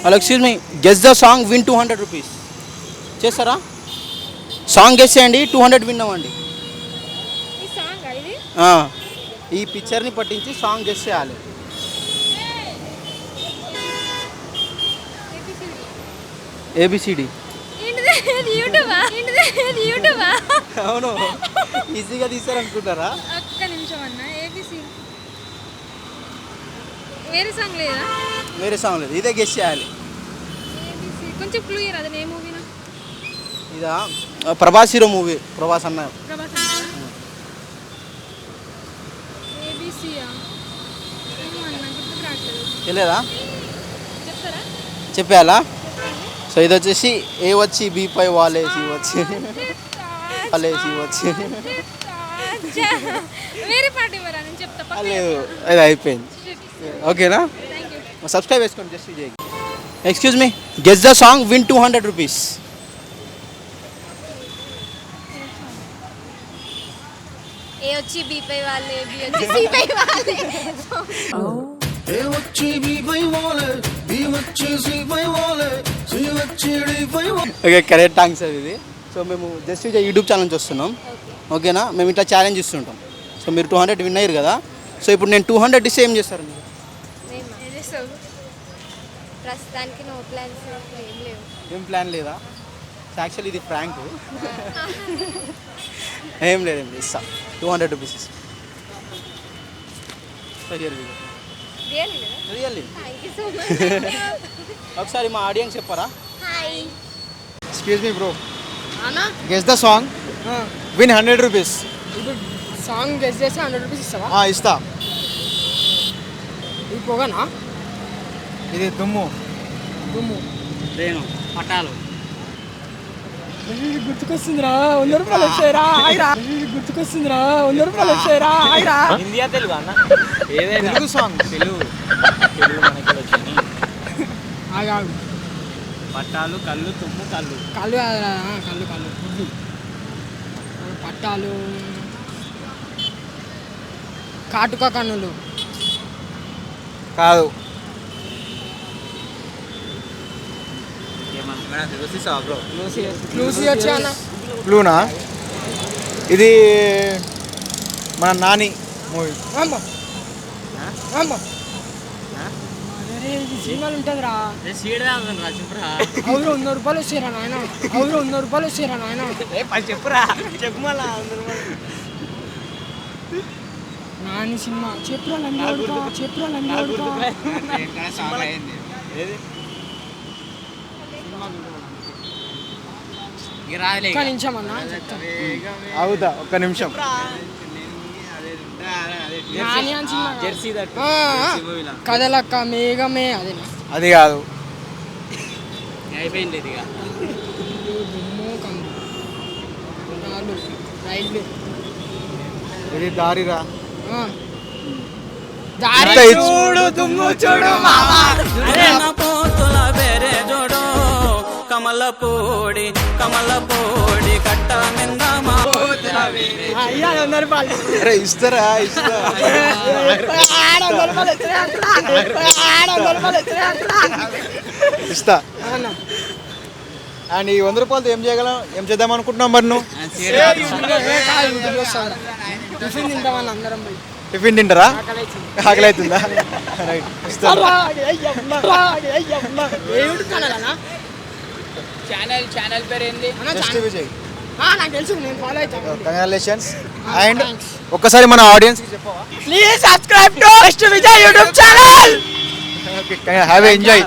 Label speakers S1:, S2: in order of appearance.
S1: Hello excuse me, guess the song win 200 rupees. చేస్తారా? Song guess చేయండి, 200 win అవ్వండి. ఈ పిక్చర్ని పట్టించి సాంగ్ గెస్ చేయాలి. ఏబిసిడి. అవును, ఈజీగా తీస్తారనుకుంటారా?
S2: ఒక్క నిమిషం అన్న. ఏబిసిడి వేరే సాంగ్ లేదా?
S1: వేరే సాంగ్ లేదు, ఇదే గెస్ చేయాలి.
S2: కొంచెం క్లూ ఇయ్యరా, అది ఏ మూవీనా?
S1: ఇదా ప్రభాస్ హీరో మూవీ, ప్రభాస్ అన్న.
S2: ప్రభాస్ ఏబిసియా? ఏమో అన్న, గుర్తుకు రావట్లేదు.
S1: తెలియదా?
S2: చెప్తారా?
S1: చెప్పేయాలా? సో ఇది వచ్చేసి ఏ వచ్చి బి పై వాలేసి వచ్చి వాలేసి వచ్చి.
S2: వేరే పాట ఇవ్వరా, నేను చెప్తా.
S1: లేదు, అది అయిపోయింది. ఓకేనా? సబ్స్క్రైబ్ చేసుకోండి just Vijay. Excuse me, guess the song win 200 rupees.
S2: ఏ వచ్చి బి పై వాళ్ళే, బి వచ్చి సి పై వాళ్ళే.
S3: ఏ వచ్చి బి పై వాళ్ళే, బి వచ్చి సి పై వాళ్ళే, సి వచ్చి డి పై వాళ్ళే.
S1: ఓకే, కరెక్ట్ ఆన్సర్ ఇది. సో మేము జస్ట్ విజయ్ యూట్యూబ్ ఛానల్ నుంచి వస్తున్నాం. ఓకేనా? మేము ఇట్లా ఛాలెంజ్ ఇస్తుంటాం. సో మీరు 200 విన్ అయ్యారు కదా. సో ఇప్పుడు నేను 200 ఇస్తే ఏం చేస్తారు మీరు?
S2: ప్రస్తుతానికి నో ప్లాన్స్ ఏం లేవు.
S1: ఏం ప్లాన్ లేదా? యాక్చువల్లీ ఇది ఫ్రాంక్. ఏం లేదు, ఇస్తా 200 రూపీస్ ఇస్తా. రియల్లీ ఒకసారి మా ఆడియన్స్ చెప్పరా? Excuse me bro, guess the song win 100 rupees.
S4: ఇప్పుడు సాంగ్ గెస్ చేస్తే 100 రూపీస్ ఇస్తావా?
S1: ఇస్తా.
S4: ఇది పోగానా?
S1: ఇది దుమ్ము.
S4: దుమ్ము
S1: రేణు పట్టాలు.
S4: గుర్తుకొస్తుందిరా, 100 రూపాయలు వచ్చాయిరా. గుర్తుకొస్తుందిరా, 100 రూపాయలు వచ్చాయిరా.
S1: హిందీ తెలుగు అన్న? ఏదైనా తెలుగు సాంగ్. తెలుగు మనకి వచ్చింది.
S4: ఆగాగు.
S1: పట్టాలు కళ్ళు తుమ్ము కళ్ళు.
S4: కళ్ళు కాదురా, కళ్ళు కళ్ళు గుడ్లు. పట్టాలు, కాటుక కన్నులు.
S1: కాదు.
S4: లూసీ వచ్చా అన్న?
S1: బ్లూనా? ఇది మన నాని మూవీ.
S4: సినిమాలు ఉంటుందిరా. అవును 100 రూపాయలు వచ్చారా నాయన. అవును 100 రూపాయలు వచ్చారా నాయన.
S1: చెప్పురా, చెప్పు మళ్ళా.
S4: నాని సినిమా చెప్పురా లంగా, చెప్పురా లంగా. ఒక్క నిమిషం అన్న,
S1: అవుదా? ఒక్క నిమిషం.
S4: నాని అని సినిమా. కదలక్క మేఘమే, అదే.
S1: అది కాదు.
S4: అయిపోయింది. ఇది దుమ్ము కందు నాలు రైల్వే.
S1: ఇది దారిరా.
S4: దారి చూడు దుమ్ము చూడు మామా.
S3: కమలపూడి కమలపూడి కట్ట మింద
S4: అయ్యా 100 రూపాయలు.
S1: అరే ఇస్తారా? ఇస్తా. ఇస్తా. అండ్ ఈ 100 రూపాయలతో ఏం చేయగలం, ఏం చేద్దాం అనుకుంటున్నాం మరి నువ్వు?
S4: టిఫిన్ తింటామని అందరం పోయి.
S1: టిఫిన్ తింటారా? ఆకలి అవుతుందా? రైట్, ఇస్తా.
S4: ఛానల్ పేరు ఏంది?
S1: జస్ట్ విజయ్.
S4: నాకు తెలుసు, నేను ఫాలో అవుతాను.
S1: కంగ్రాచులేషన్స్. అండ్ ఒక్కసారి మన ఆడియన్స్ కి చెప్పవా?
S4: Please subscribe to just Vijay YouTube channel.
S1: Have a enjoy.